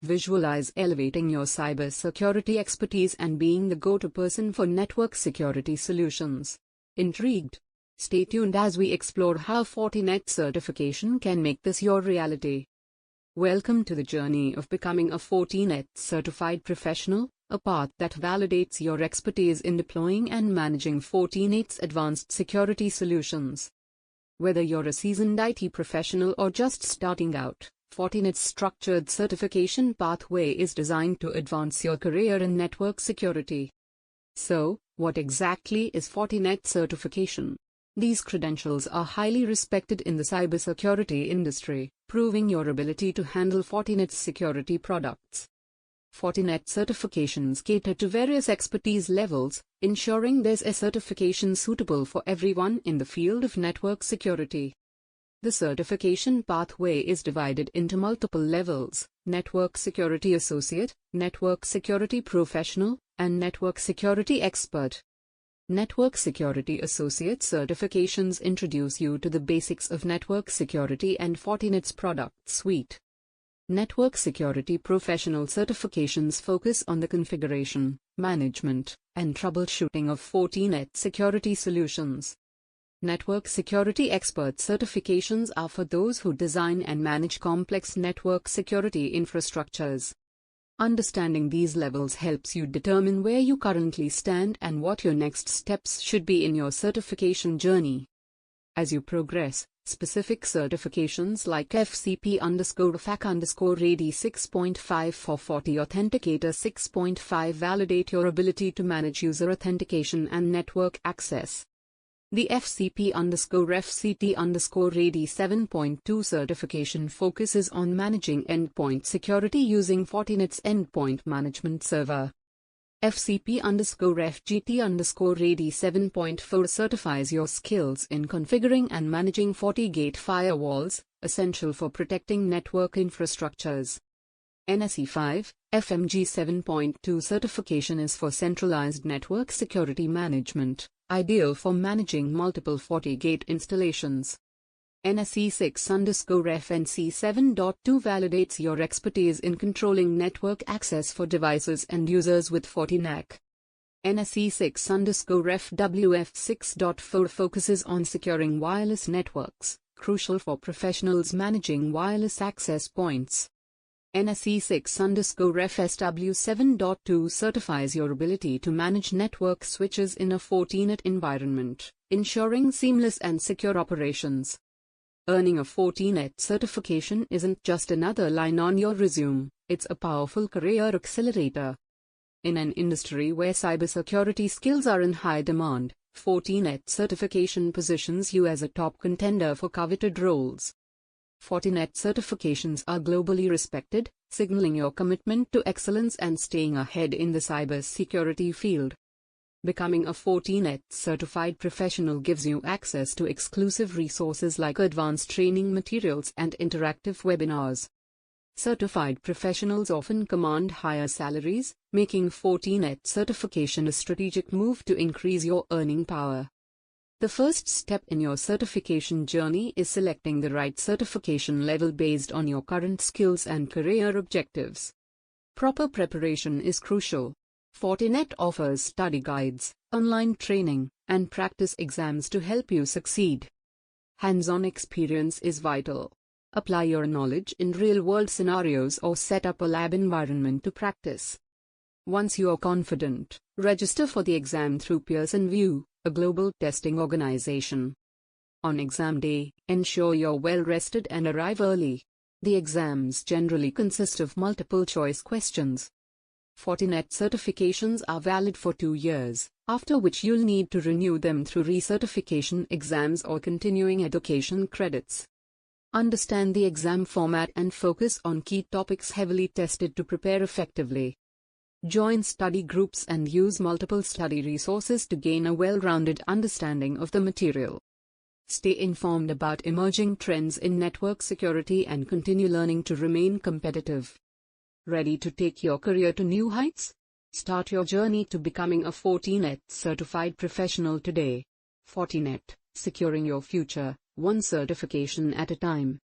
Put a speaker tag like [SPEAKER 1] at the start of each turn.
[SPEAKER 1] Visualize elevating your cybersecurity expertise and being the go-to person for network security solutions. Intrigued? Stay tuned as we explore how Fortinet certification can make this your reality. Welcome to the journey of becoming a Fortinet certified professional, a path that validates your expertise in deploying and managing Fortinet's advanced security solutions. Whether you're a seasoned IT professional or just starting out, Fortinet's structured certification pathway is designed to advance your career in network security. So, what exactly is Fortinet certification? These credentials are highly respected in the cybersecurity industry, proving your ability to handle Fortinet's security products. Fortinet certifications cater to various expertise levels, ensuring there's a certification suitable for everyone in the field of network security. The certification pathway is divided into multiple levels: Network Security Associate, Network Security Professional, and Network Security Expert. Network Security Associate certifications introduce you to the basics of network security and Fortinet's product suite. Network Security Professional certifications focus on the configuration, management, and troubleshooting of Fortinet security solutions. Network Security Expert certifications are for those who design and manage complex network security infrastructures. Understanding these levels helps you determine where you currently stand and what your next steps should be in your certification journey. As you progress, specific certifications like FCP_FAC_AD 6.5 for FortiAuthenticator 6.5 validate your ability to manage user authentication and network access. The FCP_FCT_AD 7.2 certification focuses on managing endpoint security using Fortinet's Endpoint Management Server. FCP_FGT_AD 7.4 certifies your skills in configuring and managing FortiGate firewalls, essential for protecting network infrastructures. NSE 5.FMG 7.2 certification is for centralized network security management, ideal for managing multiple FortiGate installations. NSE 6_FNC 7.2 validates your expertise in controlling network access for devices and users with Fortinet. NSE 6_FWF 6.4 focuses on securing wireless networks, crucial for professionals managing wireless access points. NSE 6_FSW 7.2 certifies your ability to manage network switches in a Fortinet environment, ensuring seamless and secure operations. Earning a Fortinet certification isn't just another line on your resume, it's a powerful career accelerator. In an industry where cybersecurity skills are in high demand, Fortinet certification positions you as a top contender for coveted roles. Fortinet certifications are globally respected, signaling your commitment to excellence and staying ahead in the cybersecurity field. Becoming a Fortinet certified professional gives you access to exclusive resources like advanced training materials and interactive webinars. Certified professionals often command higher salaries, making Fortinet certification a strategic move to increase your earning power. The first step in your certification journey is selecting the right certification level based on your current skills and career objectives. Proper preparation is crucial. Fortinet offers study guides, online training, and practice exams to help you succeed. Hands-on experience is vital. Apply your knowledge in real-world scenarios or set up a lab environment to practice. Once you are confident, register for the exam through Pearson VUE, a global testing organization. On exam day, ensure you're well rested and arrive early. The exams generally consist of multiple-choice questions. Fortinet certifications are valid for 2 years, after which you'll need to renew them through recertification exams or continuing education credits. Understand the exam format and focus on key topics heavily tested to prepare effectively. Join study groups and use multiple study resources to gain a well-rounded understanding of the material. Stay informed about emerging trends in network security and continue learning to remain competitive. Ready to take your career to new heights? Start your journey to becoming a Fortinet certified professional today. Fortinet, securing your future, one certification at a time.